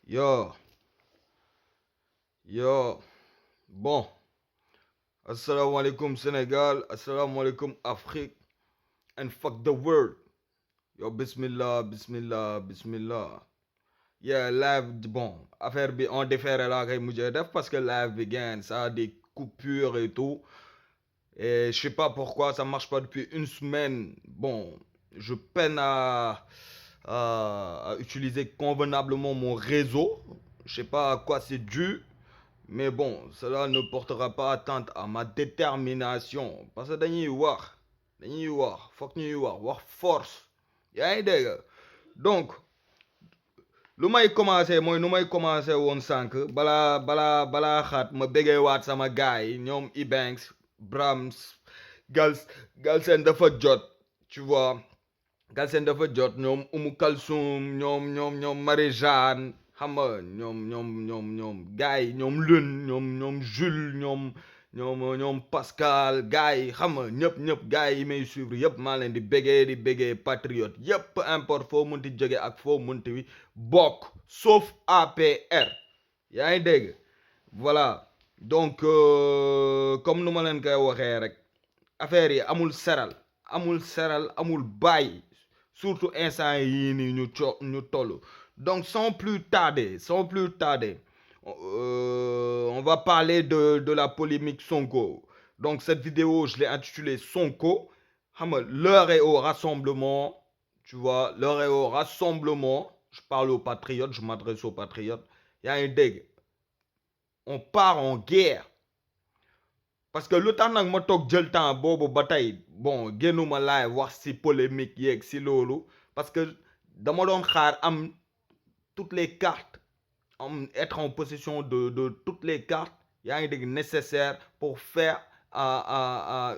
Yo, yo, bon, assalamu alaikum Sénégal, assalamu alaikum Afrique, and fuck the world. Yo, bismillah, bismillah, bismillah. Yeah, live, bon, affaire bi on déféré là kay mujjé def parce que live begin, ça a des coupures et tout. Et je sais pas pourquoi ça marche pas depuis une semaine. Bon, je peine à utiliser convenablement mon réseau. Je sais pas à quoi c'est dû. Mais bon, cela ne portera pas atteinte à ma détermination. Parce que dañuy wax, foog ñuy wax force. Yaa ngi dégg donc lu may commencé mooy nu may commencé woon sànq balaa xaat ma bëggee waat sama gars yi ñoom Ebanks Brahms Galsen dafa jot tu vois Galsen dafa jot ñoom Umu Kalsum ñoom Marie-Jeanne xam nga ñoom gars yi ñoom Lune ñoom Jules ñoom Pascal gars yi xam nga ñëpp gars yi may suivre yëpp maa leen di béggee patriote yëpp peu importe foo munti jóge ak foo munti bokk sauf APR yaa ngi dégg voilà donc comme nu ma leen koy waxee rek affaire yi amul seral amul bàyyi surtout instant yii nii ñu toll donc sans plus tarder on va parler de la polémique Sonko. Donc cette vidéo je l'ai intitulée Sonko xam nga l'heure est au rassemblement, tu vois, l'heure est au rassemblement. Je parle aux patriotes, je m'adresse aux patriotes. Yaa ngi dégg on part en guerre parce que lu tax nag ma toog jël temps boobu ba tey bon génnuma laay wax si polémique yeeg si loolu parce que dama doon xaar am toutes les cartes être en possession de toutes les cartes yaa ngi dégg nécessaires pour faire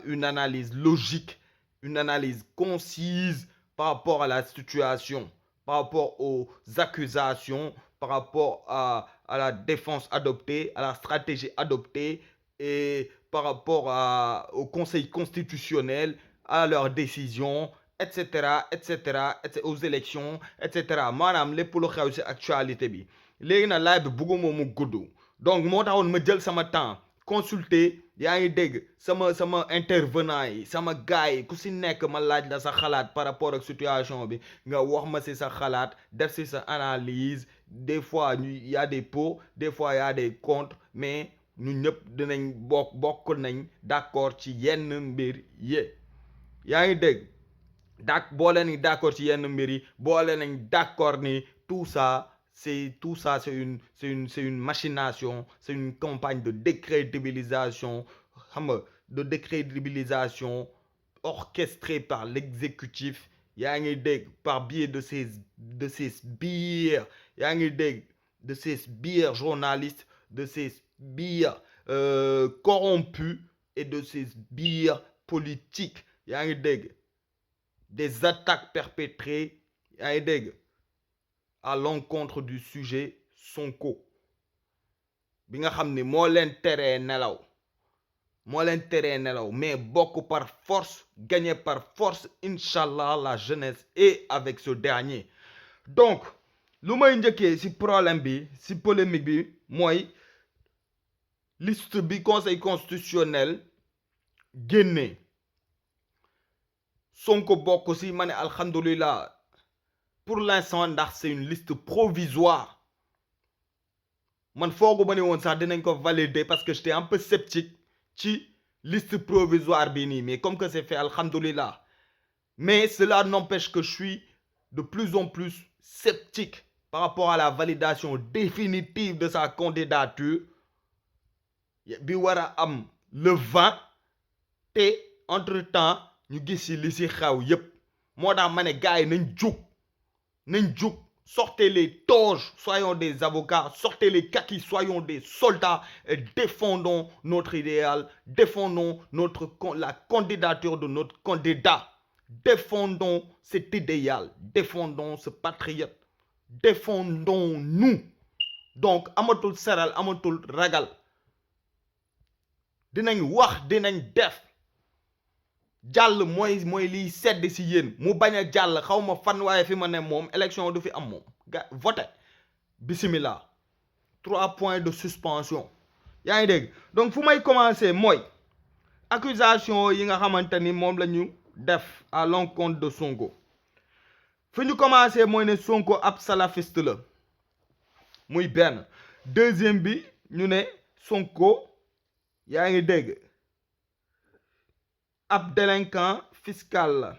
une analyse logique, une analyse concise par rapport à la situation, par rapport aux accusations, par rapport à la défense adoptée, à la stratégie adoptée et par rapport au Conseil constitutionnel, à leurs décisions, etc., aux élections, etc. maanaam lépp lu xew ci actualité bi léegi nag live bi bëgguma mu gudd donc moo taxoon ma jël sama temps consulter yaa ngi dégg sama intervenant yi sama gars yi ku si nekk ma laaj la sa xalaat par rapport ak situation bi nga wax ma si sa xalaat def si sa analyse des fois y a des pour des fois y a des contre mais ñu ñëpp dinañ bokk nañ d'accord ci yenn mbir yi yaa ngi dégg boole nañ d'accord ci yenn mbir yi boole nañ d'accord ni tout ça c'est une machination, c'est une campagne de décrédibilisation xam nga de décrédibilisation orchestrée par l'exécutif yaa ngi dégg par biais de ces sbires yaa ngi dégg de ces sbires journalistes, de ces sbires corrompus et de ces sbires politiques yaa ngi dégg des attaques perpétrées yaa ngi dégg à l'encontre du sujet Sonko bi nga xam ni moo leen teree nelaw mais bokk par force gagner par force inchallah la jeunesse est avec ce dernier donc lu may njëkkee ci problème bi ci polémique bi mooy liste bi conseil constitutionnel génne Sonko bokk ci ma ne alhamdulillah pour l'instant ndax c'est une liste provisoire man foogu ma ne woon sax dinañ ko valider parce que j'étais un peu sceptique ci liste provisoire bi nii mais comme que c'est fait alhamdulillah mais cela n'empêche que je suis de plus en plus sceptique par rapport à la validation définitive de sa candidature bi war a am le 20 te entre-temps ñu gis ci li ci xaw yépp moo tax ma ne gars yi nañ jug sortez les toges, soyons des avocats, sortez les kakis, soyons des soldats et défendons notre idéal, défendons la candidature de notre candidat, défendons cet idéal, défendons ce patriote, défendons-nous. Donc amatul seral amatul ragal dinañ wax dinañ def jàll mooy liy sedd si yéen mu bañ a jàll xaw ma fan waaye fi ma ne moom élection du fi am moom ga voté bismillah 3 points de suspension yaa ngi dégg donc fu may commencer mooy accusation yi nga xamante ni moom la ñu def à l'encontre de Sonko fi ñu commencer mooy ne Sonko ab salafiste la muy benn deuxième bi ñu ne Sonko yaa ngi dégg ab délinquant fiscal la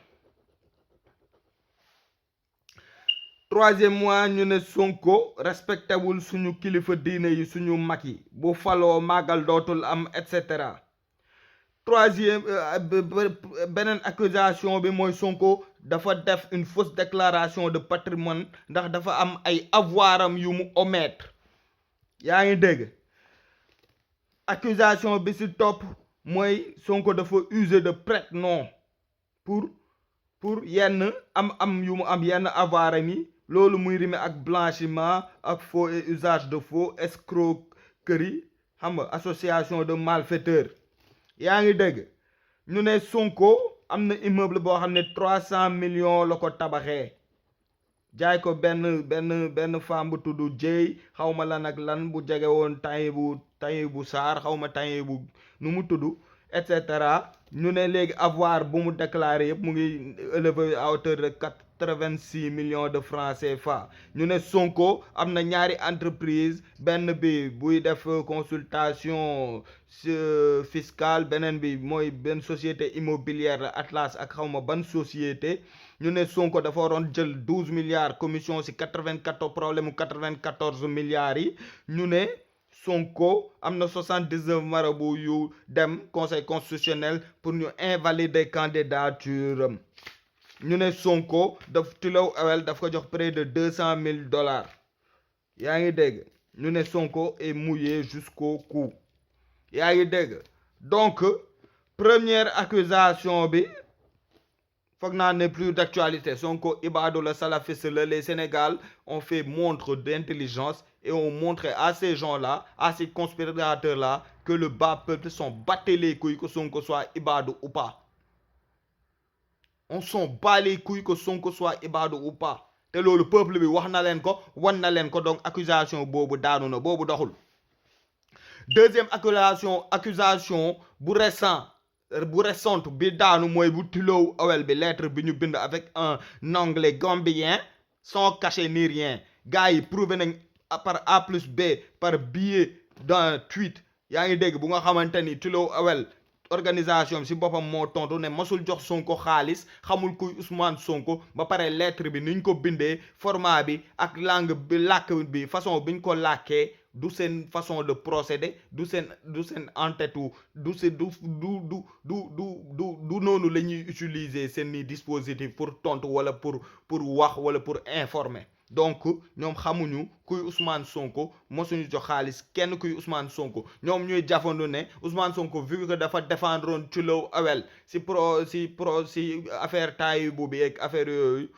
troisième mois ñu ne Sonko respecté wul suñu kilifa diine yi suñu mag yi bu faloo màggal dootul am et cetera troisième beneen accusation bi mooy Sonko dafa def une fausse déclaration de patrimoine ndax dafa am ay avoiram yu mu omettre yaa ngi dégg accusation bi ci topp mooy Sonko dafa user de prête-nom pour yenn am yu mu am yenn avoiram yi loolu muy rime ak blanchiment ak faux et usage de faux escroquerie xam nga association de malfaiteurs yaa ngi dégg ñu ne Sonko am na immeuble boo xam ne 300 millions la ko tabaxee jaay ko benn femme bu tudd Dieye xaw ma lan ak lan bu jege woon Tahibou Sarr xaw ma Tahibou nu mu tudd et cetera ñu ne léegi avoir bu mu déclaré yëpp mu ngi élevé à hauteur de 86 millions de francs CFA ñu ne Sonko am na ñaari entreprise benn bi buy def consultation fiscale beneen bi mooy benn société immobilière la Atlas ak xawma ban société ñu ne Sonko dafa waroon jël 12 milliards commission ci 94 problème mu 94 milliards yi ñu ne Sonko am na 79 marabout yu dem conseil constitutionnel pour ñu invalider candidature am ñu ne Sonko daf Tullow Oil daf ko jox près de $200,000 yaa ngi dégg ñu ne Sonko est mouillé jusqu'au cou yaa ngi dégg donc première accusation bi foog naa ne plus d'actualité Sonko Ibadou la salafiste la les Sénégal ont fait montre d'intelligence et ont montré à ces gens-là à ces conspirateurs-là que le bas peuple s'en battait les couilles que Sonko soit Ibadou ou pas on s'en bat les couilles que Sonko soit Ibadou ou pas te loolu peuple bi wax na leen ko wan na leen ko donc accusation boobu daanu na boobu doxul deuxième accusation bu récente bi daanu mooy bu Tullow Oil bi lettre bi ñu bind avec un anglais gambien sans cachet ni rien gars yi prouvé nañ par A plus B par biais d'un tweet yaa ngi dégg bu nga xamante ni Tullow Oil organisation si boppam moo tontu ne masul jox Sonko xaalis xamul kuy Ousmane Sonko ba pare lettre bi niñ ko bindee format bi ak langue bi làkk bi façon biñ ko làkkee du seen façon de procéder du seen entêtu du noonu la ñuy utiliser seen i dispositif pour tontu wala pour wax wala pour informer donc ñoom xamuñu kuy Ousmane Sonko mosuñu jox xaalis kenn kuy Ousmane Sonko ñoom ñuy jafandu ne Ousmane Sonko vu que dafa défendroon Tullow Oil si affaire Tahibou bi ak affaire yooyu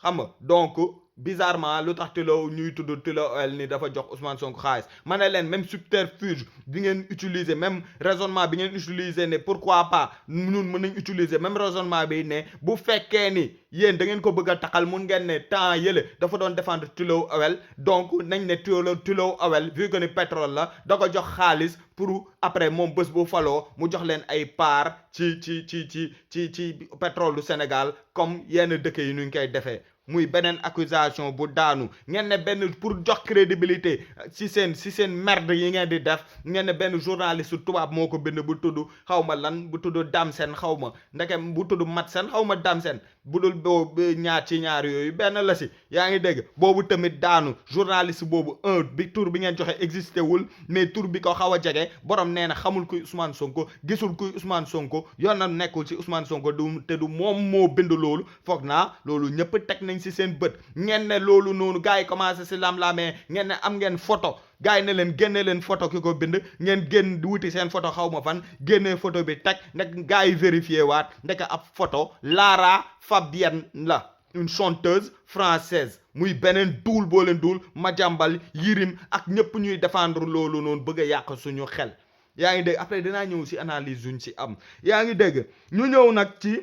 xam nga donc bizarrement lu tax Tullow ñuy tudd Tullow Oil ni dafa jox Ousmane Sonko xaalis ma ne leen même subterfuge bi ngeen utiliser même raisonnement bi ngeen utiliser ne pourquoi pas ñun mën nañ utiliser même raisonnement bi ne bu fekkee ni yéen da ngeen ko bëgg a taxal mun ngeen ne temps yële dafa doon défendre Tullow Oil donc nañ ne Tullow Oil vu que ni pétrole la da ko jox xaalis pour après moom bés bu faloo mu jox leen ay part ci pétrole du Sénégal comme yenn dëkk yi nu ñu koy defee muy beneen accusation bu daanu ngeen ne benn pour jox crédibilité si seen merde yi ngeen di def ngeen ne benn journaliste tubaab moo ko bind bu tudd xaw ma lan bu tudd Damsen xaw ma ndeke bu tudd Matsen xaw ma Damsen bu dul boobu ñaar yooyu benn la si yaa ngi dégg boobu tamit daanu journaliste boobu bi tur bi ngeen joxe existé wul mais tur bi ko xaw a jege borom nee na xamul kuy Ousmane Sonko gisul kuy Ousmane Sonko yoonam nekkul ci Ousmane Sonko du moom moo bind loolu foog naa loolu ñëpp teg nañ si seen bët ngeen ne loolu noonu gars yi commencé si lam-lamee ngeen ne am ngeen photo gars yi ne leen génne leen photo ki ko bind ngeen génn wuti seen photo xaw ma fan génnee photo bi teg ndek gars yi vérifié waat ndek ab photo Lara Fabienne la une chanteuse française muy beneen duul boo leen duul Madiambal Yirim ak ñëpp ñuy défendre loolu noonu bëgg a yàq suñu xel yaa ngi dégg après dinaa ñëw si analyse yuñ si am yaa ngi dégg ñu ñëw nag ci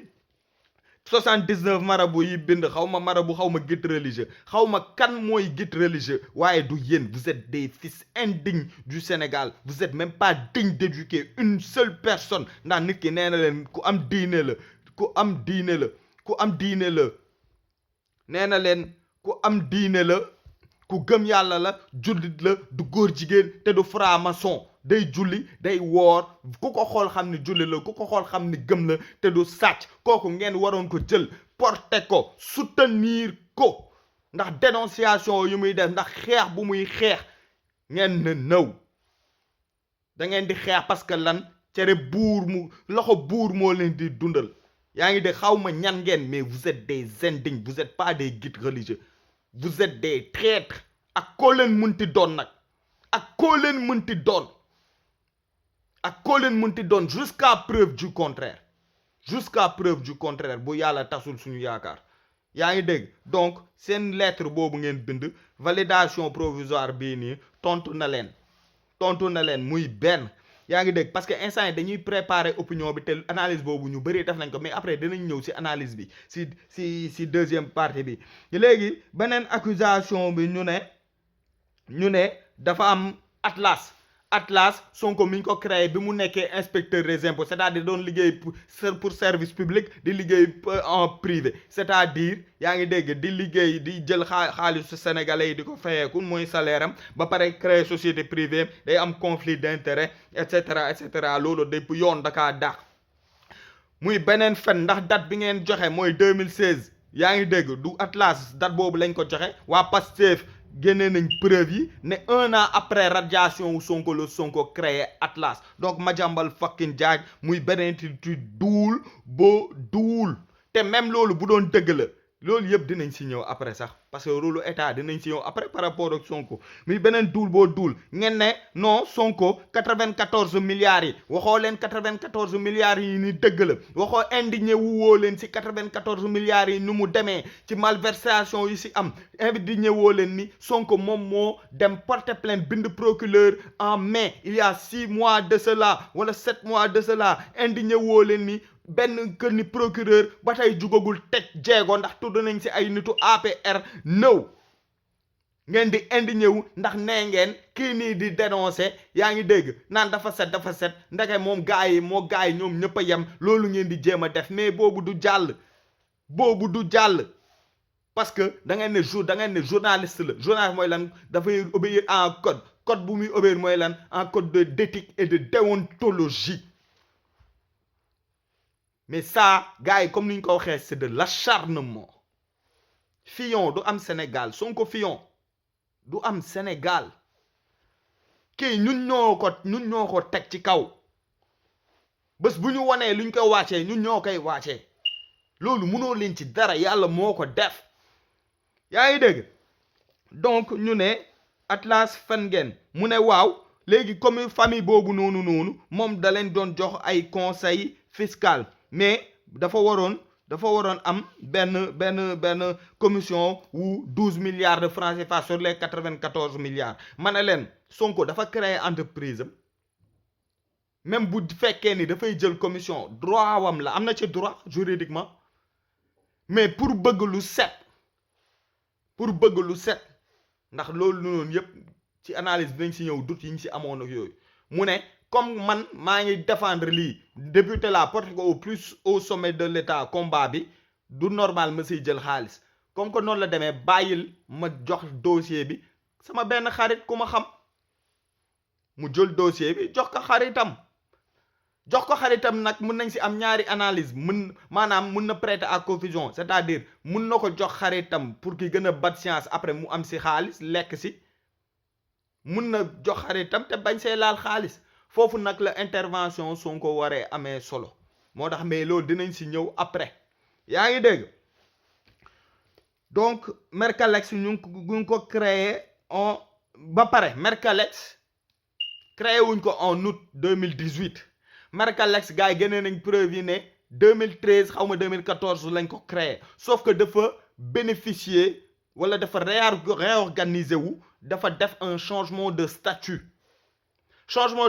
79 marabout yi bind xaw ma marabout xaw ma guide religieux xaw ma kan mooy guide religieux waaye du yéen vous êtes des fils indignes du Sénégal vous êtes même pas digne d'éduquer une seule personne ndax nit ki nee na leen ku am diine la ku am diine la ku am diine la nee na leen ku am diine la ku gëm yàlla la jullit la du góor jigéen te du franc-maçon day julli day woor ku ko xool xam ni julli la ku ko xool xam ni gëm la te du sàcc kooku ngeen waroon ko jël porter ko soutenir ko ndax dénonciation yu muy def ndax xeex bu muy xeex ngeen ne nëw da ngeen di xeex parce que lan cere buur mu loxo buur moo leen di dundal yaa ngi de xaw ma ñan ngeen mais vous êtes des indignes vous êtes pas des guides religieux vous êtes des traîtres ak koo leen mënti doon nag ak koo leen mënti doon ak koo leen mënti doon jusqu'à preuve du contraire bu yàlla tasul suñu yaakaar yaa ngi dégg donc seen lettre boobu ngeen bind validation provisoire bii nii tontu na leen muy benn yaa ngi dégg parce que instant yi dañuy préparer opinion bi te analyse boobu ñu bëri def nañ ko mais après dinañ ñëw ci analyse bi ci deuxième partie bi léegi beneen accusation bi ñu ne dafa am Atlas Sonko mi ñu ko créé bi mu nekkee inspecteur des impôts c'est-à-dire doon liggéey pour service public di liggéey en privé c'est-à-dire yaa ngi dégg di liggéey di jël xaalisu sénégalais yi di ko fayeeku mooy salaire am ba pare créer société privée day am conflit d'intérêt et cetera loolu dépp yoon dakaa dàq muy beneen fen ndax date bi ngeen joxe mooy 2016 yaa ngi dégg du Atlas date boobu lañ ko joxe waa Pastef génne nañ preuve yi ne 1 an après radiation wu Sonko créé Atlas donc Madiambal fucking Diagne muy beneen ti duul te même loolu bu doon dëgg la loolu yëpp dinañ si ñëw après sax parce que rôle état dinañ si ñëw après par rapport ak Sonko muy beneen duul ngeen ne non Sonko 94 milliards yi waxoo leen 94 milliards yi ni dëgg la waxoo indigné woo leen si 94 milliards yi nu mu demee ci malversation yi si am indigné woo leen ni Sonko moom moo dem porter plainte bind procureur en mai il y a 6 mois de cela wala 7 mois de cela indigné woo leen ni benn kër ni procureur ba tey jugagul teg jéego ndax tudd nañ ci ay nitu APR nëw ngeen di indi ñëw ndax nee ngeen kii nii di dénoncer yaa ngi dégg naan dafa set ndeke moom gars yi ñoom ñëpp a yem loolu ngeen di jéem a def mais boobu du jàll parce que da ngeen ne journaliste la journaliste mooy lan dafay obéir en code bu muy obéir mooy lan en code d'éthique et de déontologie. Mais ça gars yi comme ni ñu ko waxee c'est de l'acharnement Fillon du am Sénégal Sonko Fillon du am Sénégal kii ñun ñoo ko teg ci kaw bés bu ñu wanee lu ñu koy wàccee ñun ñoo koy wàccee loolu mënoo leen ci dara yàlla moo ko def yaa ngi dégg donc ñu ne Atlas fen ngeen mu ne waaw léegi comme famille boobu noonu moom da leen doon jox ay conseil fiscal mais dafa waroon am benn commission wu 12 milliards de francs CFA sur les 94 milliards ma ne leen Sonko dafa créer entreprise am même bu fekkee ni dafay jël commission droit wam la am na ci droit juridiquement mais pour bëgg lu set ndax loolu noonu yëpp ci analyse bi nañ si ñëw doute yi ñu si amoon ak yooyu mu ne comme man maa ngi défendre lii député la porte ko au sommet de l'état combat bi du normal ma siy jël xaalis comme que noonu la demee bàyyil ma jox dossier bi sama benn xarit ku ma xam mu jël dossier bi jox ko xaritam nag mun nañ si am ñaari analyse mun na prêter à confusion c'est-à-dire mun na ko jox xaritam pour ki gën a bat science après mu am si xaalis lekk si mun na jox xaritam te bañ see laal xaalis foofu nag la intervention Sonko waree amee solo moo tax mais loolu dinañ si ñëw après yaa ngi dégg donc Mercalex ñu ngi ko créé ba pare Mercalex créé wuñ ko en août 2018 Mercalex gars yi génnee nañ preuve yi ne 2013 xaw ma 2014 lañ ko créé sauf que dafa bénéficier wala dafa réorganiser wu dafa def un changement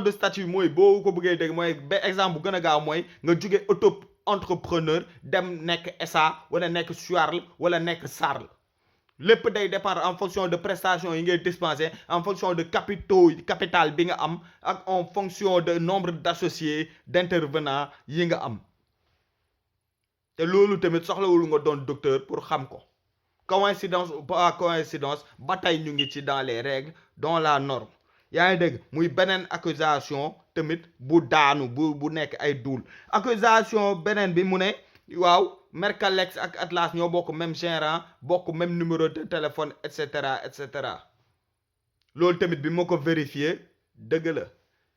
de statut mooy boo ko bëggee dégg mooy ba exemple bu gën a gaaw mooy nga jóge entrepreneur dem nekk SA wala nekk Suarl wala nekk Sarl lépp day dépendre en fonction de prestations yi ngay dispenser en fonction de capital bi nga am ak en fonction de nombre d'associés d'intervenants yi nga am te loolu tamit soxlawul nga doon docteur pour xam ko coïncidence ou pas coïncidence ba tey ñu ngi ci dans les règles dans la norme yaa ngi dégg muy beneen accusation tamit bu daanu bu nekk ay duul accusation beneen bi mu ne waaw Mercalex ak Atlas ñoo bokk même gérant bokk même numéro de téléphone et cetera et cetera loolu tamit bi ma ko vérifier dëgg la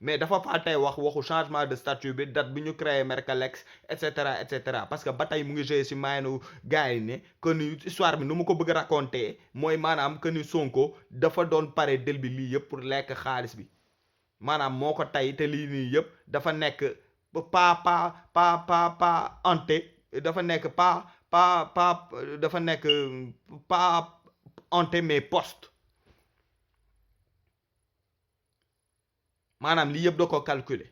mais dafa faa tey waxu changement de statut bi date bi ñu créé Mercalex et cetera et cetera parce que ba tey mu ngi joué si maayanu gars yi ne que ni histoire bi nu mu ko bëgg a raconter mooy maanaam que ni Sonko dafa doon pare del bi lii yëpp pour lekk xaalis bi maanaam moo ko tey te lii nii yëpp dafa nekk pas ante dafa nekk dafa nekk pas ante mais poste maanaam lii yëpp da ko calculer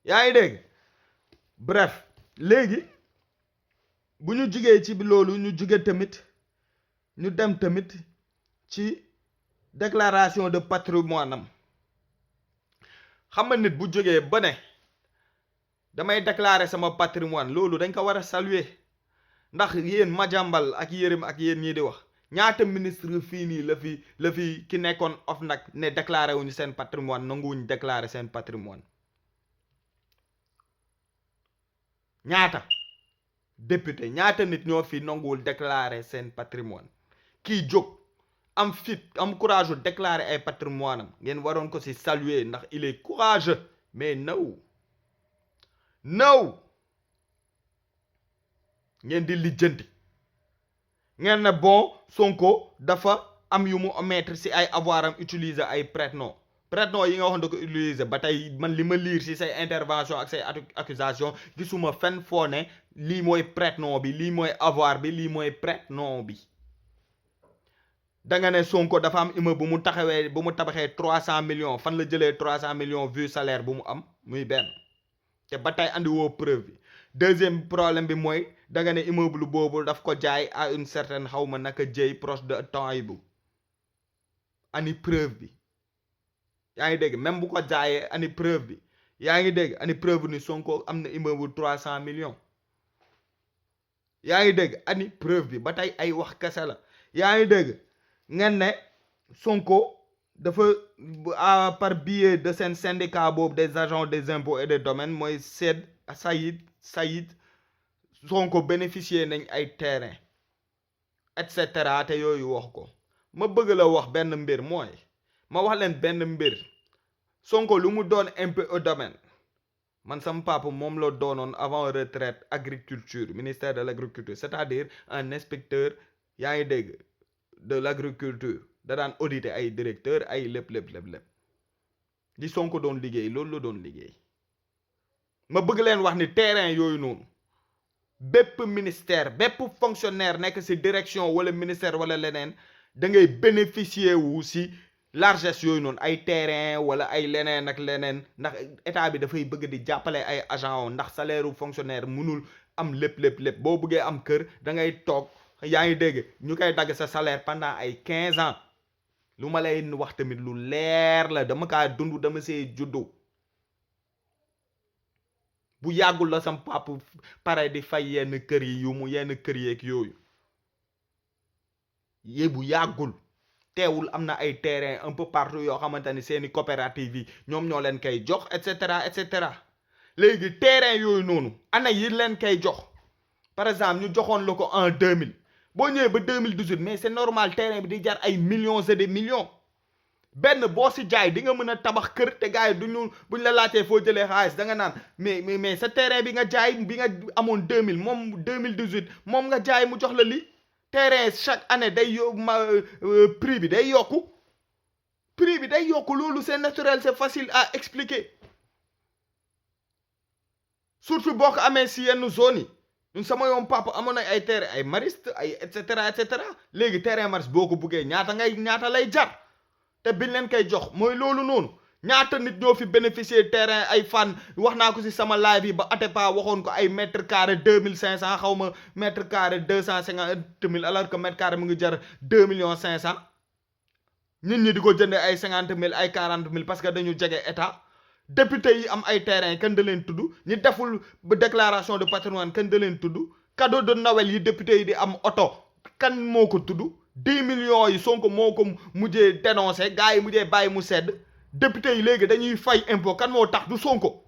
yaa ngi dégg bref léegi bu ñu jugee ci loolu ñu juge tamit ñu dem tamit ci déclaration de patrimoine am xam nga nit bu jógee ba ne damay déclarer sama patrimoine loolu dañ ko war a saluer ndax yéen Madiambal ak Yérim ak yéen ñii di wax ñaata ministre fii nii la fi ki nekkoon OFNAC ne déclaré wuñu seen patrimoine nanguwuñu déclarer seen patrimoine ñaata député ñaata nit ñoo fi nanguwul déclarer seen patrimoine kii jóg am fit am courage u déclarer ay patrimoine am ngeen waroon ko ci saluer ndax il est courageux mais no ngeen di lijjanti ngeen ne bon Sonko dafa am yu mu omettre ci ay avoir am utiliser ay prête-nom yi nga waxoon da ko utiliser ba tey man li ma lire ci say intervention ak say accusation gisuma fenn foo ne lii mooy prête-nom bi lii mooy avoir bi lii mooy prête-nom bi da nga ne Sonko dafa am immeuble bu mu tabaxee 300 millions fan la jëlee 300 millions vu salaire bu mu am muy benn te ba tey andi woo preuve bi deuxième problème bi mooy da nga ne immeuble boobu daf ko jaay à une certaine xawma naka jëy proche de Taïbu ani preuve bi yaa ngi dégg même bu ko jaayee ani preuve bi yaa ngi dégg ani preuve ni Sonko am na immeuble 300 millions yaa ngi dégg ani preuve bi ba tey ay wax kese la yaa ngi dégg ngeen ne Sonko dafa par biais de seen syndicat boobu des agents des impôts et des domaines mooy Saïd Sonko bénéficier nañ ay terrain et cetera te yooyu wax ko ma bëgg la wax benn mbir mooy ma wax leen benn mbir Sonko lu mu doon impôt et domaine man sama papa moom la doonoon avant retraite agriculture ministère de l'agriculture c'est-à-dire un inspecteur yaa ngi dégg de l'agriculture da daan auditer ay directeur ay lépp di Sonko doon liggéey loolu la doon liggéey ma bëgg leen wax ni terrain yooyu noonu bépp ministère bépp fonctionnaire nekk ci direction wala ministère wala leneen da ngay bénéficier wu ci largesse yooyu noonu ay terrain wala ay leneen ak leneen ndax état bi dafay bëgg di jàppale ay agent ndax salaire u fonctionnaire mënul am lépp boo bëggee am kër da ngay toog yaa ngi dégg ñu koy dagg sa salaire pendant ay 15 ans lu ma lay wax tamit lu leer la dama kaa dund dama see juddu bu yàggul la sam pap pare di fay yenn kër yi yenn kër yeeg yooyu bu yàggul teewul am na ay terrain un peu partout yoo xamante ni seeni coopérative yi ñoom ñoo leen koy jox et cetera léegi terrain yooyu noonu ana yi leen koy jox par exemple ñu joxoon la ko en 2000 boo ñëwee ba 2018 mais c'est normal terrain bi di jar ay millions et des millions benn boo si jaay di nga mën a tabax kër te gars yi buñ la laajtee foo jëlee xaalis da nga naan mais sa terrain bi nga jaay bi nga amoon 2000 moom 2018 moom nga jaay mu jox la lii terrain chaque année day prix bi day yokku loolu c'est naturel c'est facile à expliquer surtout boo ko amee si yenn zone yi ñun sama yoon papa amoon na ay terrain ay mariste ay et cetera léegi terrain mariste boo ko buggee ñaata lay jar te biñ leen koy jox mooy loolu noonu ñaata nit ñoo fi bénéficier terrain ay fan wax naa ko si sama live yi ba Atepa waxoon ko ay mètre carré 2500 xaw ma mètre carré 250 000 alors que mètre carré mu ngi jar 2,5 millions. nit ñi di ko jëndee ay 50 000 ay 40 000 parce que dañu jege état. député yi am ay terrain kenn da leen tudd ñi deful ba déclaration de patrimoine kenn da leen tudd cadeau de Noël yi député yi di am oto kan moo ko tudd 10 millions yi Sonko moo ko mujjee dénoncé gars yi mujjee bàyyi mu sedd député yi léegi dañuy fay impôt kan moo tax du Sonko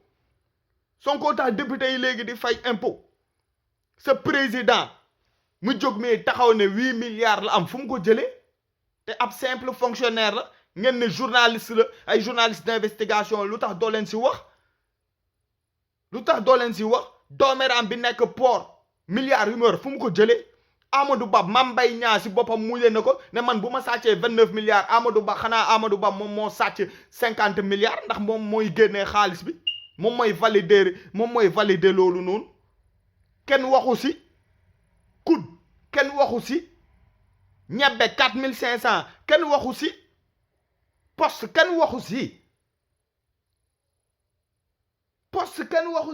tax député yi léegi di fay impôt sa président mu jóg mi taxaw ne 8 milliards la am fu mu ko jëlee te ab simple fonctionnaire la ngeen ne journaliste la ay journaliste d'investigation lu tax doo leen si wax dooméram bi nekk port milliards yu mu yor fu mu ko jëlee Amadou Ba Mame Mbaye Niang si boppam muyee na ko ne man bu ma sàccee 29 milliards Amadou Ba xanaa Amadou Ba moom moo sàcc 50 milliards ndax moom mooy génnee xaalis bi moom mooy valider loolu noonu kenn waxu si kud kenn waxu si ñebbe 4500 kenn waxu si poste kenn waxu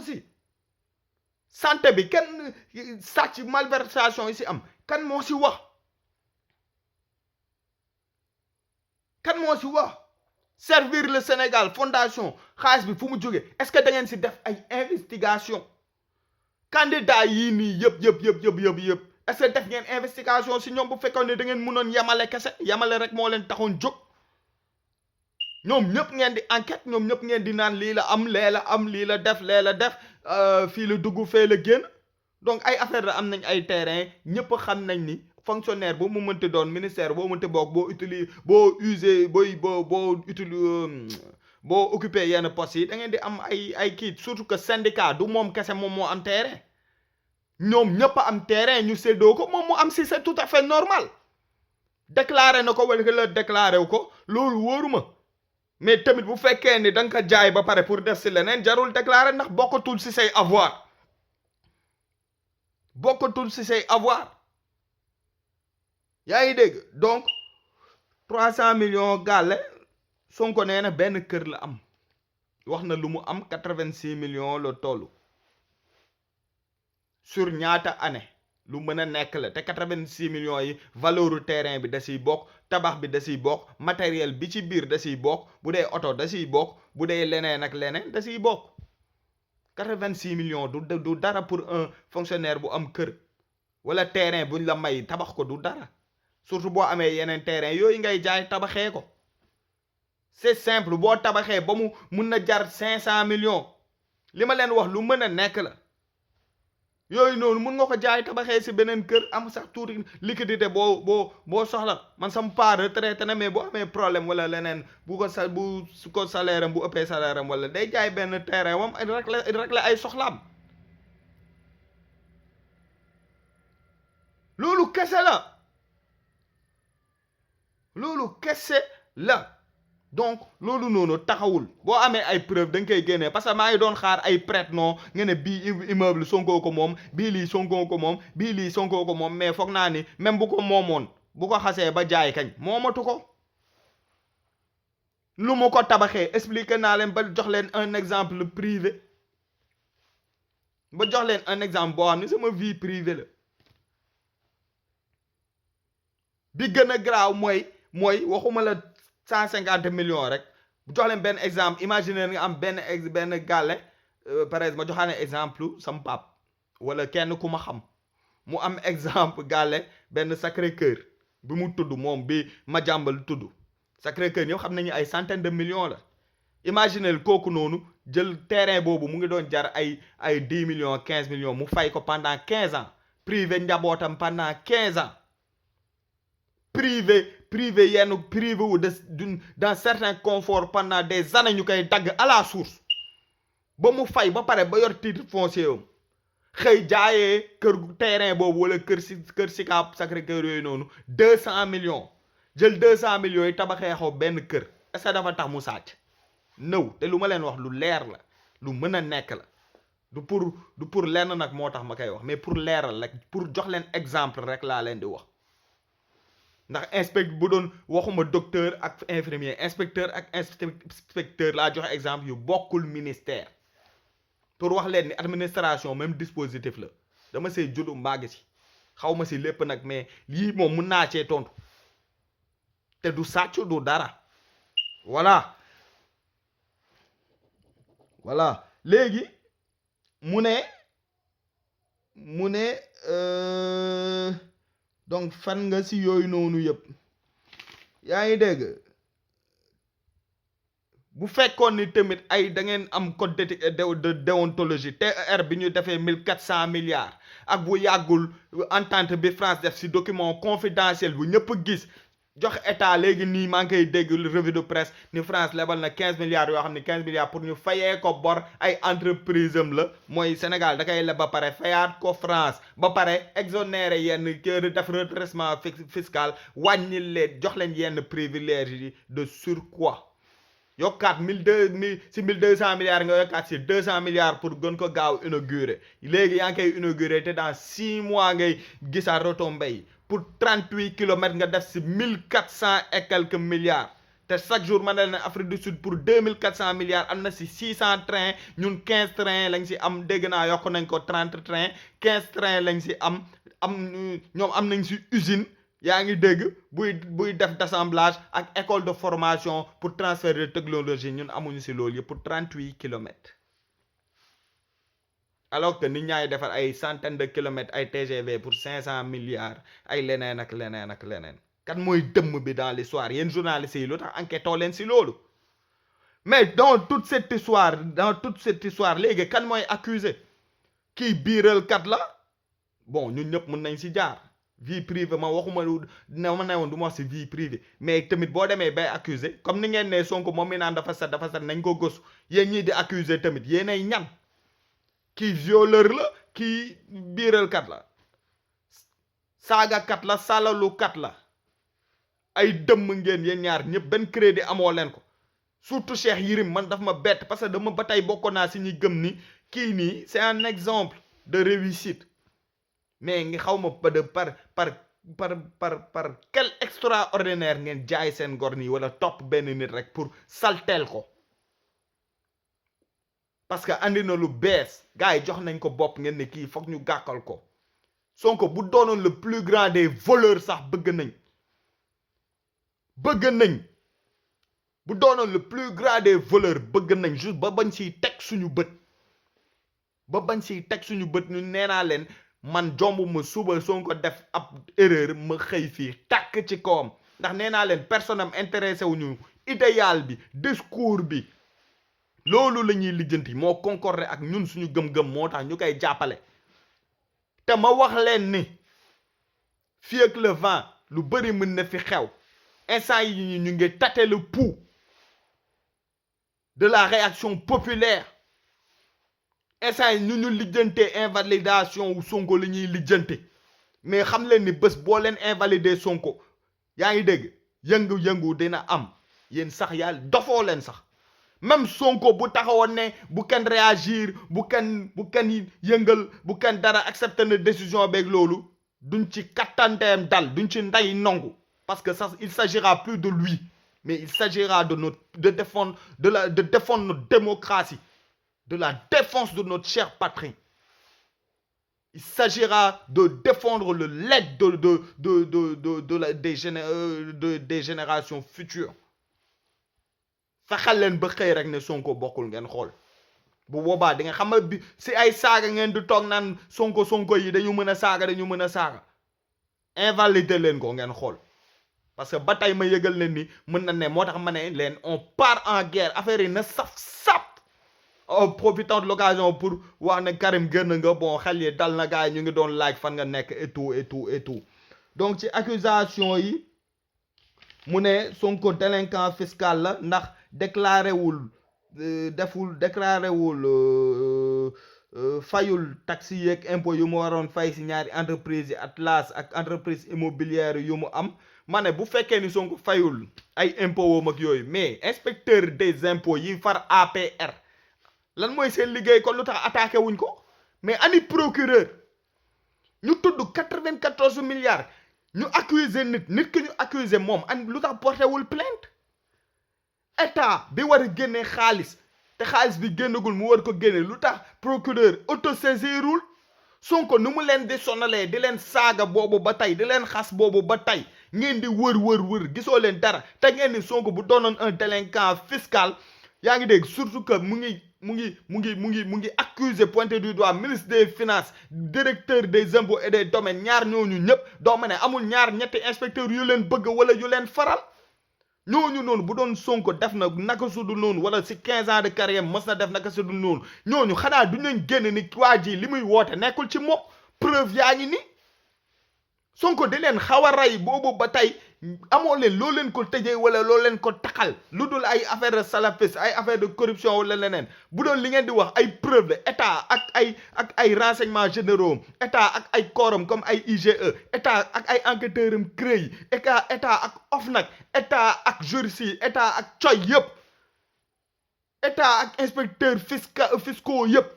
si santé bi kenn sàcc malversation yi si am kan moo si wax servir le Sénégal fondation xaalis bi fu mu jógee est-ce que da ngeen si def ay investigation candidat yii nii yëpp est-ce que def ngeen investigation si ñoom bu fekkoon ne da ngeen mënoon yamale rek moo leen taxoon jóg ñoom ñëpp ngeen di enquête ñoom ñëpp ngeen di naan lii la am lee la am lii la def lee la def fii la dugg fee la génn donc ay affaire la am nañ ay terrain ñëpp xam nañ ni fonctionnaire boo mu mënti doon ministère boo mënti bokk boo occupé yenn postes yi da ngeen di am ay kii surtout que syndicat du moom kese moom moo am terrain ñoom ñëpp am terrain ñu séddoo ko moom mu am si c'est tout à fait normal déclaré na ko wala la déclaré wu ko loolu wóoruma mais tamit bu fekkee ni da nga ko jaay ba pare pour def si leneen jarul déclarer ndax bokkatul si say avoir yaa ngi dégg donc 300 millions gàlle Sonko nee na benn kër la am wax na lu mu am 86 millions la toll sur ñaata année lu mën a nekk la te 86 millions yi valeur terrain bi da siy bokk tabax bi da siy bokk matériel bi ci biir da siy bokk bu dee oto da siy bokk bu dee leneen ak leneen da siy bokk 86 millions du dara pour un fonctionnaire bu am kër wala terrain buñ la may tabax ko du dara surtout boo amee yeneen terrain yooyu ngay jaay tabaxee ko c'est simple boo tabaxee ba mu mun na jar 500 millions li ma leen wax lu mën a nekk la yooyu noonu mun nga ko jaay tabaxee si beneen kër am sax tuuti liquidité boo soxla man sama part retraité na mais bu amee problème wala leneen bu ko salaire am bu ëppee salaire am wala day jaay benn terrain moom rek la ay soxlaam loolu kese la donc loolu noonu taxawul boo amee ay preuve da nga koy génnee parce que maa ngi doon xaar ay prête non nga ne bii immeuble Sonko ko moom bii lii Sonko ko moom bii lii Sonko ko moom mais foog naa ni même bu ko moomoon bu ko xasee ba jaay kañ moomatu ko lu mu ko tabaxee expliqué naa leen ba jox leen un exemple privé boo xam ne sama vie privée la bi gën a graaw mooy waxuma la 150 millions rek jox leen benn exemple imaginer nga am benn gàlle par exemple ma joxaane exemple sama pap wala kenn ku ma xam mu am exemple gàlle benn Sacré-Cœur bi mu tudd moom bi ma jàmbal tudd Sacré-Cœur ñëpp xam nañu ay centaine de millions la imaginer kooku noonu jël terrain boobu mu ngi doon jar ay 10 millions 15 millions mu fay ko pendant 15 ans privé njabootam pendant 15 ans privé yenn privé wu dans certains conforts pendant des années ñu koy dagg à la source ba mu fay ba pare ba yor titre foncier am xëy jaayee kër terrain boobu wala kër Sicap Sacré-Cœur yooyu noonu 200 millions jël 200 millions yi tabaxee xaw benn kër est-ce que dafa tax mu sàcc nëw te lu ma leen wax lu leer la lu mën a nekk la du pour lenn nag moo tax ma koy wax mais pour leeral rek pour jox leen exemple rek laa leen di wax ndax bu doon waxuma docteur ak infirmier inspecteur ak inspecteur laa joxe exemple yu bokkul ministère pour wax leen ni administration même dispositif la dama see juddu màgg si xaw ma si lépp nag mais lii moom mun naa cee tontu te du sàcc du dara voilà léegi mu ne donc fan nga si yooyu noonu yëpp yaa ngi dégg bu fekkoon ni tamit ay da ngeen am code de déontologie TER bi ñu defee 1400 milliards ak bu yàggul entente bi France def si document confidentiel bu ñëpp gis jox état léegi nii maa ngi koy dégg revue de presse ni France lebal na 15 milliards yoo xam ne 15 milliards pour ñu fayee ko bor ay entreprise am la mooy Sénégal da koy leb ba pare fayaat ko France ba pare exonéré yenn kër def redressement fiscal wàññil leen jox leen yenn privilèges yi de surcroît yokkaat 1200 milliards nga yokkaat si 200 milliards pour gën ko gaaw inaugurer léegi yaa ngi koy inaugurer te dans 6 mois ngay gisaat retombées yi pour 38 kilomètres nga def si 1400 et quelques milliards te chaque jour ma ne leen Afrique du Sud pour 2400 milliards am na si 600 trains ñun 15 trains lañ si am dégg naa yokk nañ ko 30 trains 15 trains lañ si am ñoom am nañ si usine yaa ngi dégg buy def d'assemblage ak école de formation pour transfert de technologie ñun amuñu si loolu yëpp pour 38 kilomètres alors que nit ñaay defar ay centaines de kilomètres ay TGV pour 500 milliards ay leneen ak leneen kan mooy dëmm bi dans l'histoire yéen journalistes yi lu tax enquête oo leen si loolu mais dans toute cette histoire léegi kan mooy accusé kii biiral kat la bon ñun ñëpp mën nañ si jaar vie privée ma waxuma ma ne woon du ma wax si vie privée mais tamit boo demee bay accusé comme ni ngeen ne Sonko moom mi naan dafa set nañ ko gëstu yéen ñii di accusé tamit yéenay ñan kii violeur la kii biiralkat la saagakat la salalukat la ay dëmm ngeen yéen ñaar ñëpp benn crédit amoo leen ko surtout Cheikh Yérim man daf ma bett parce que dama ba tey bokkoon naa si ñi gëm ni kii nii c'est un exemple de réussite mais ngi xaw ma de par quel extraordinaire ngeen jaay seen gor nii wala topp benn nit rek pour salteel ko parce que andi na lu bees gars yi jox nañ ko bopp ngeen ne kii foog ñu gàkkal ko Sonko bu doonoon le plus grand des voleurs sax bëgg nañ bu doonoon le plus grand des voleurs bëgg nañ juste ba bañ siy teg suñu bët ñu nee naa leen man jomb ma suba Sonko def ab erreur ma xëy fii tàkk ci kawam ndax nee naa leen personne am intéressé wuñu idéal bi discours bi loolu la ñuy lijjanti moo concordé ak ñun suñu gëm-gëm moo tax ñu koy jàppale te ma wax leen ni fii ak le vent lu bëri mën na fi xew instant yi ñu ngi tâter le pouls de la réaction populaire instant yi ñu lijjantee invalidation wu Sonko la ñuy lijjante mais xam leen ni bés boo leen invalider Sonko yaa ngi dégg yëngu-yëngu dina am yéen sax yàlla dofoo leen sax même Sonko bu taxawoon ne bu kenn réagir bu kenn yëngal bu kenn dara accepter na décision beeg loolu duñ ci kattanteem dal duñ ci nday nongu parce que ça il s'agira plus de lui mais il s'agira de défendre notre démocratie, de la défense de notre chère patrie. Il s'agira de défendre le legs des générations futures. fexeel leen ba xëy rek ne Sonko bokkul ngeen xool bu boobaa di nga xam bi si ay saaga ngeen di toog naan Sonko yi dañu mën a saaga invalider leen ko ngeen xool parce que ba tey ma yëgal leen ni mën na ne moo tax ma ne leen on part en guerre affaire yi na sap en profitant de l'occasion pour wax ne Karim génn nga bon xel yi dal na gars yi ñu ngi doon laaj fan nga nekk et tout donc ci accusation yi mu ne Sonko délinquant fiscal la ndax déclaré wul fayul taxi yeeg impôt yu mu waroon fay si ñaari entreprise yi Atlas ak entreprise immobilière yu mu am ma ne bu fekkee ni Sonko fayul ay impôt woom ak yooyu mais inspecteur des impôts yi far APR lan mooy seen liggéey kon lu tax attaqué wuñ ko mais ani procureur ñu tudd 94 milliards ñu accuser nit ki ñu accuser moom an lu tax porté wul plainte état bi war a génne xaalis te xaalis bi génnagul mu war ko génne lu tax procureur autosaisirul Sonko nu mu leen di sonalee di leen saaga boobu ba tey di leen xas boobu ba tey ngeen di wër gisoo leen dara te ngeen ni Sonko bu doonoon un délinquant fiscal yaa ngi dégg surtout que mu ngi accuser pointé du doigt ministre des finances directeur des impôts et des domaines ñaar ñooñu ñëpp doo ma ne amul ñaar ñetti inspecteur yu leen bëgg wala yu leen faral ñooñu noonu bu doon Sonko def na naka sudul noonu wala si 15 ans de carrière mës na def naka sudul noonu ñooñu xanaa du ñu génn ni waa ji li muy woote nekkul ci moom preuve yaa ngi ni Sonko di leen xaw a rey boobu ba tey amoo leen loo leen ko tëjee wala loo leen ko taxal lu dul ay affaire de salafiste ay affaire de corruption wala leneen bu doon li ngeen di wax ay preuve la état ak ay renseignements généraux état ak ay kooram comme ay IGE état ak ay enquêteurs am CREI état ak OFNAC état ak juriste état ak coy yëpp état ak inspecteur fiscaux yëpp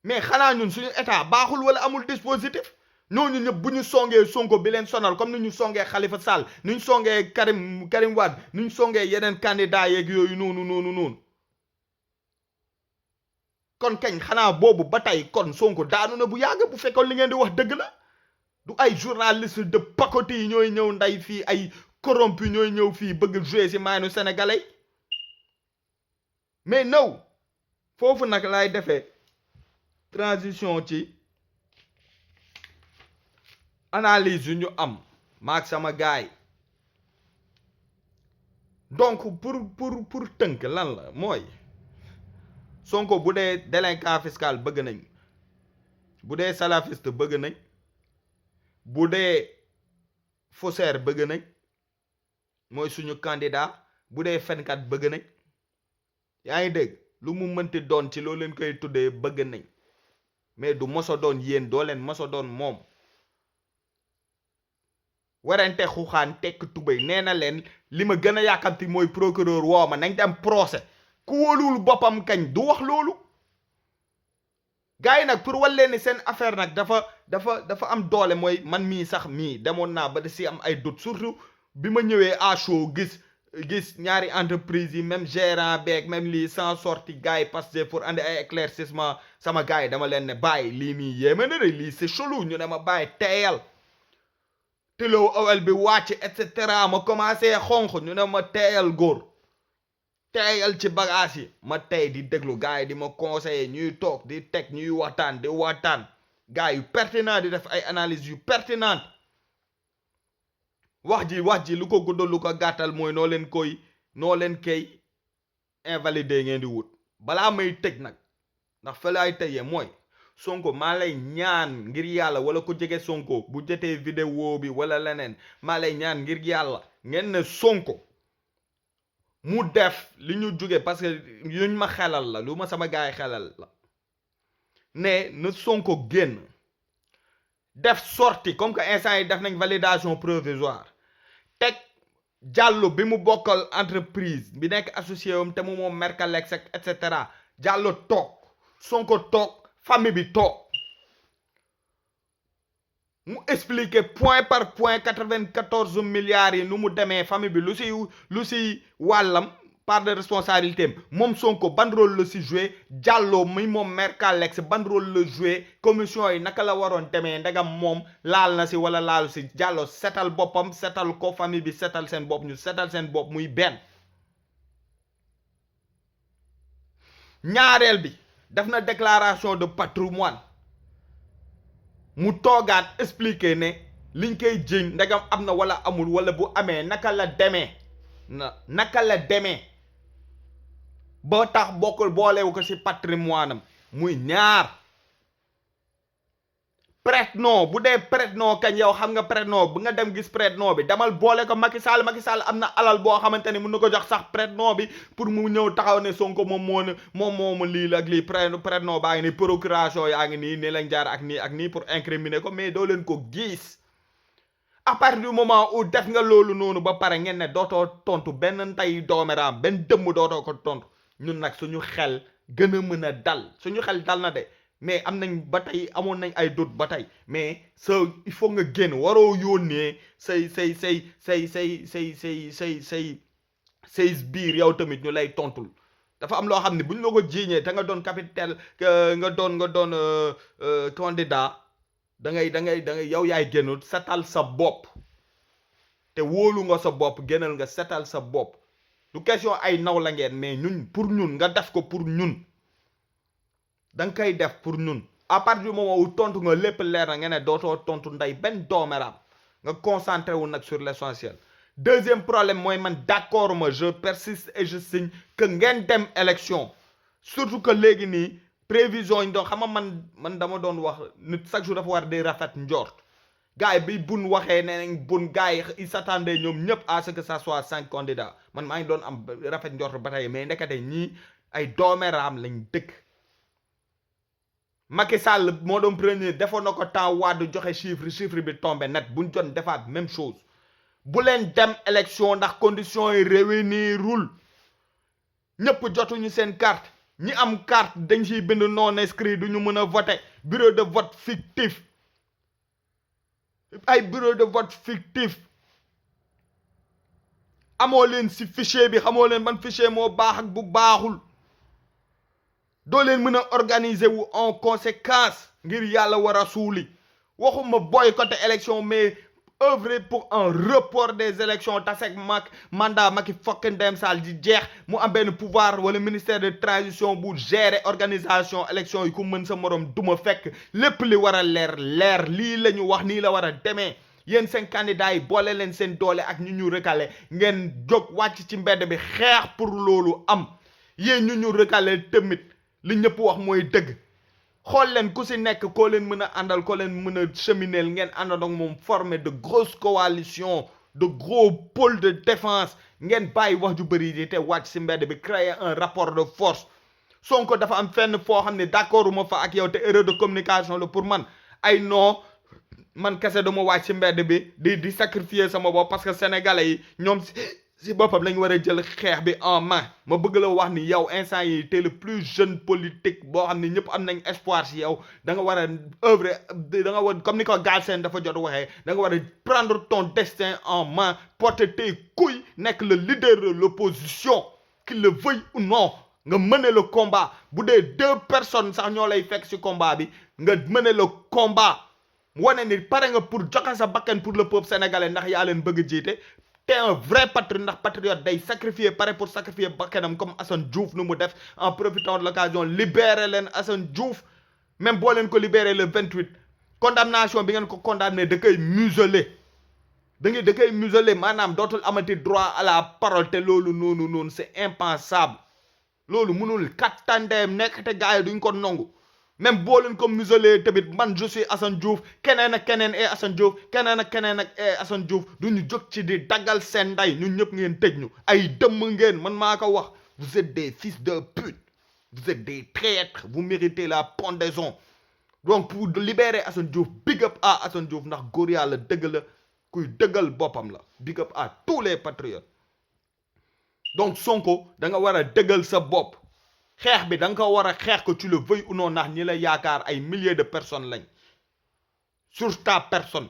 mais xanaa ñun suñu état baaxul wala amul dispositif ñooñu ñëpp bu ñu songee Sonko bi leen sonal comme ni ñu songee Khalifa Sall ni ñu songee Karim Wade ni ñu songee yeneen candidat yeeg yooyu noonu kon kañ xanaa boobu ba tey kon Sonko daanu na bu yàgg bu fekkoon li ngeen di wax dëgg la du ay journaliste de pacotille yi ñooy ñëw nday fii ay corrompu ñooy ñëw fii bëgg jouer si maanu sénégalais mais naw foofu nag laay defee transition ci analyse yu ñu am maag sama gaay donc pour tënk lan la mooy Sonko bu dee délinquant fiscal bëgg nañ bu dee salafiste bëgg nañ bu dee faussaire bëgg nañ mooy suñu candidat bu dee fenkat bëgg nañ yaa ngi dégg lu mu mënti doon ci loo leen koy tuddee bëgg nañ mais du moso doon yéen doo leen moso doon moom warante xuxaan tekk tubéy nee na leen li ma gën a yàkkamti mooy procureur woo ma nañ dem procès ku wóoluwul boppam kañ du wax loolu gars yi nag pour wal leen ni seen affaire nag dafa am doole mooy man mii sax mii demoon naa ba da si am ay doute surtout bi ma ñëwee à chaud gis ñaari entreprise yi même gérant beeg même lii sans sorti gars yi passé pour andi ay éclaircissement sama gars yi dama leen ne bàyyi lii nii yéeme na de lii c'est chelou ñu ne ma bàyyi teeyal tilow awel bi wàcc et cetera ma commencé xonq ñu ne ma teeyal góor teeyal ci bagage yi ma tey di déglu gars yi di ma conseiller ñuy toog di teg ñuy waxtaan gars yu pertinent di def ay analyse yu pertinente wax ji lu ko guddal lu ko gàttal mooy noo leen koy invalider ngeen di wut balaa may tëj nag ndax fa laay tëjee mooy Sonko maa lay ñaan ngir yàlla wala ko jege Sonko bu jotee vidéo bi wala leneen maa lay ñaan ngir yàlla ngeen ne Sonko mu def li ñu jóge parce que yuñ ma xelal la lu ma sama gaay xelal la ne na Sonko génn def sortie comme que instant yi def nañ validation provisoire teg Diallo bi mu bokkal entreprise bi nekk associé wam te mu moom Mercalex et cetera Diallo toog Sonko toog famille bi toog mu expliquer point par point 94 milliards yi nu mu demee famille bi lu si wàllam part de responsabilité am moom Sonko ban rôle la si joué Diallo mi moom Mercalex ban rôle la joué commission yi naka la waroon demee ndegam moom laal na si wala laalu si Diallo setal boppam setal ko famille bi setal seen bopp ñu setal seen bopp muy benn ñaareel bi def na déclaration de patrimoine mu toogaat expliquer ne liñ koy jiiñ ndegam am na wala amul wala bu amee naka la demee ba tax bokkul boolewu ko ci patrimoine am muy ñaar prête-nom bu dee prête-nom kañ yow xam nga prête-nom bu nga dem gis prête-nom bi demal boole ko Macky Sall am na alal boo xamante ni mën na ko jox sax prête-nom bi pour mu ñëw taxaw ne Sonko moom moo lii la ak lii prête-nom baa ngi nii procuration yaa ngi nii lañ jaar ak nii pour incriminer ko mais doo leen ko gis à partir du moment où def nga loolu noonu ba pare ngeen ne dootoo tontu benn nday doomeraam benn dëmm dootoo ko tontu ñun nag suñu xel gën a mën a dal suñu xel dal na de mais am nañ ba tey amoon nañ ay doute ba tey mais il faut nga génn waroo yónnee say biir yow tamit ñu lay tontul dafa am loo xam ne bu ñu la ko jiiñee te nga doon capital nga doon candidat da ngay yow yaay génnul setal sa bopp te wóolu nga sa bopp génnal nga setal sa bopp du question ay naw la ngeen mais ñun pour ñun nga def ko pour ñun da nga koy def pour ñun à partir du moment où tontu nga lépp leer na nga ne dootoo tontu ndey benn doomeram nga concentré wu nag sur l'essentiel. Deuxième problème mooy man d'accord ma je persiste et je signe que ngeen dem élection surtout que léegi nii prévision yi doon xam nga man dama doon wax nit chaque jour dafa war di rafet njort gars yi bi bun waxee nee nañ bun gars yi ils s'attendaient ñoom ñëpp à ce que ça soit 5 candidats man maa ngi doon am rafet njort ba tey mais ndekete ñii ay doomeram lañ dëkk. Macky Sall moo doon premier defoon na ko temps Wade joxe chiffre bi tombé net buñ jot defaat même chose bu leen dem élection ndax conditions yi réunirul ñëpp jotuñu seen carte ñi am carte dañ ciy bind non inscrit duñu mën a voter bureau de vote fictif ay bureau de vote fictif amoo leen ci fichier bi xamoo leen ban fichier moo baax ak bu baaxul doo leen mën a organiser wu en conséquence ngir yàlla war a suuli waxuma boycotter élection mais œuvrer pour un report des élections tasek mandat Macky fucking Dem Sall di jeex mu am benn pouvoir wala ministère de transition bu gérer organisation élection yi ku mën sa morom duma fekk lépp li war a leer lii la ñu wax nii la war a demee yéen seen candidats yi boole leen seen doole ak ñu recalé ngeen jóg wàcc ci mbedd bi xeex pour loolu am yéen ñu recalé tamit li ñëpp wax mooy dëgg xool leen ku si nekk koo leen mën a àndal koo leen mën a chemineel ngeen àndal ak moom former de grosses coalitions de gros pôles de défense ngeen bàyyi wax ju bëri yi te wàcc si mbedd bi créer un rapport de force Sonko dafa am fenn foo xam ne d'accord ma fa ak yow te erreur de communication la pour man ay non man kese dama wàcc si mbedd bi di sacrifier sama bopp parce que sénégalais yi ñoom si boppam lañ war a jël xeex bi en main ma bëgg la wax ni yow instant yi t'es le plus jeune politique boo xam ne ñëpp am nañ espoir si yow da nga war a œuvrer da nga war comme ni ko Galsen dafa jot waxee da nga war a prendre ton destin en main porter tes couilles nekk le leader de l'opposition qu'il le veuille ou non nga mener le combat bu dee 2 personnes sax ñoo lay fekk si combat bi nga mener le combat wane ni pare nga pour joxe sa bakkan pour le peuple sénégalais ndax yaa leen bëgg jiite t'es un vrai patriote ndax patriote day sacrifier pare pour sacrifier bakkanam comme Assane Diouf nu mu def en profitant de l'occasion libérer leen Assane Diouf même boo leen ko libérer le 28 condamnation bi ngeen ko condamné da koy museler da koy museler maanaam dootul amati droit à la parole te loolu noonu c'est impensable loolu mënul kattandeem nekk te gars yi duñ ko nangu même boo leen ko museler tamit man je suis Assane Diouf keneen ak keneen et Assane Diouf keneen ak keneen ak Assane Diouf duñu jóg ci di daggal seen nday ñun ñëpp ngeen tëj ñu ay dëmm ngeen man maa ko wax vous êtes des fils de pute vous êtes des traîtres vous méritez la pendaison donc pour libérer Assane Diouf big up à Assane Diouf ndax góor yàlla dëgg la kuy dëggal boppam la big up à tous les patriotes donc Sonko da nga war a dëggal sa bopp xeex bi da nga ko war a xeex ko tu le veuilles ou non ndax ñi la yaakaar ay milliers de personnes lañ sur ta personne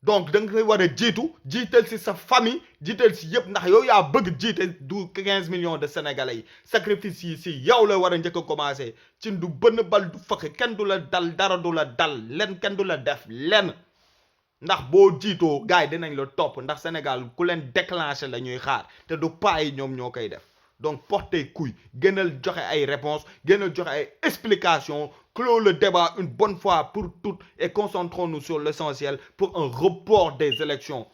donc da nga koy war a jiital si sa famille jiital si yëpp ndax yow yaa bëgg jiite du 15 millions de sénégalais yi sacrifice yi si yow la war a njëkk a commencé ci du bënn bal du fëkk kenn du la dal dara du la dal len kenn du la def lenn ndax boo jiitoo gars yi dinañ la topp ndax Sénégal ku leen déclenché la ñuy xaar te du paa yi ñoom ñoo koy def donc portez couille gënal joxe ay réponses gënal joxe ay explications clôt le débat une bonne fois pour toutes et concentrons-nous sur l'essentiel pour un report des élections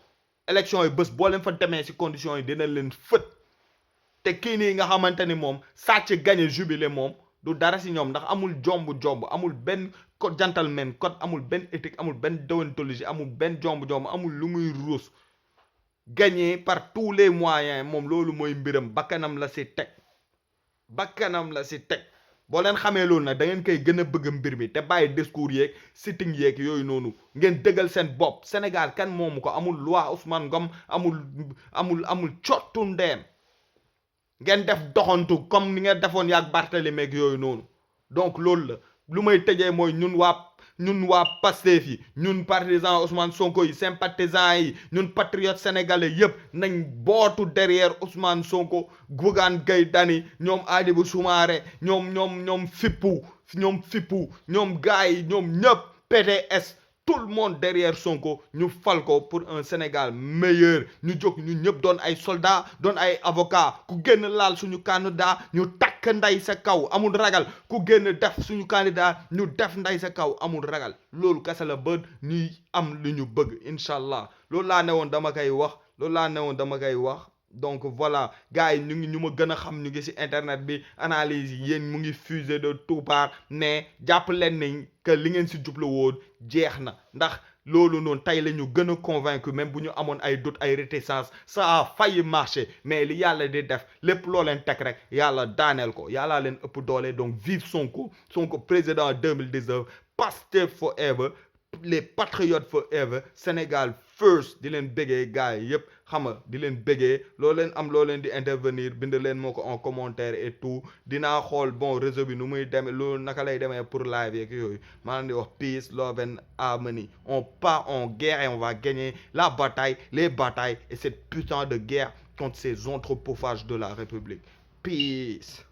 yi bés boo leen fa demee ci conditions yi dina leen fët te kii nii nga xamante ni moom sàcc gagné jubilé moom du dara ci ñoom ndax amul jomb amul benn code gentleman code amul benn éthique amul benn déontologie amul benn jomb amul lu muy ruus gagné par tous les moyens moom loolu mooy mbiram bakkanam la ci teg boo leen xamee loolu nag da ngeen koy gën a bëgg mbir mi te bàyyi discours yeeg sitting yeeg yooyu noonu ngeen dëggal seen bopp Sénégal kan moomu ko amul loi Ousmane Ngom amul cottu ndeem ngeen def doxantu comme ni nga defoon yaag Barthélémy ak yooyu noonu donc loolu la lu may tëjee mooy ñun waa Pastef yi ñun partisans Ousmane Sonko yi sympathisants yi ñun patriotes sénégalais yëpp nañ bootu derrière Ousmane Sonko Bougane Gueye Dany ñoom Hadjibou Soumaré ñoom fippu ñoom gars yi ñoom ñëpp PDS tout le monde derrière Sonko ñu fal ko pour un Sénégal meilleur ñu jóg ñu ñëpp doon ay soldats doon ay avocats ku génn laal suñu candidat ñu takk nday sa kaw amul ragal ku génn def suñu candidat ñu def nday sa kaw amul ragal loolu kese la ba ñuy am lu ñu bëgg incha allah loolu laa ne woon dama koy wax. Donc voilà gars yi ñu ma gën a xam ñu ngi ci internet bi analyse yi yéen mu ngi fusé de tout part mais jàpp leen nañ que li ngeen ci jublu woon jeex na ndax loolu noonu tey la ñu gën a convaincre même bu ñu amoon ay doute ay réticence ça a failli marcher mais li yàlla di def lépp loo leen teg rek yàlla daaneel ko yàllaa leen ëpp doole donc vive Sonko président 2019 Pastef forever les patriotes forever Sénégal first di leen bëggee gars yi yëpp xam nga di leen bëggee loo leen di intervenir bind leen moo ko en commentaire et tout dinaa xool bon réseau bi nu muy demee loolu naka lay demee pour live yeeg yooyu maa ngi di wax peace love and harmony on part en guerre et on va gagner la bataille les batailles et cette putain de guerre contre ces anthropophages de la République peace.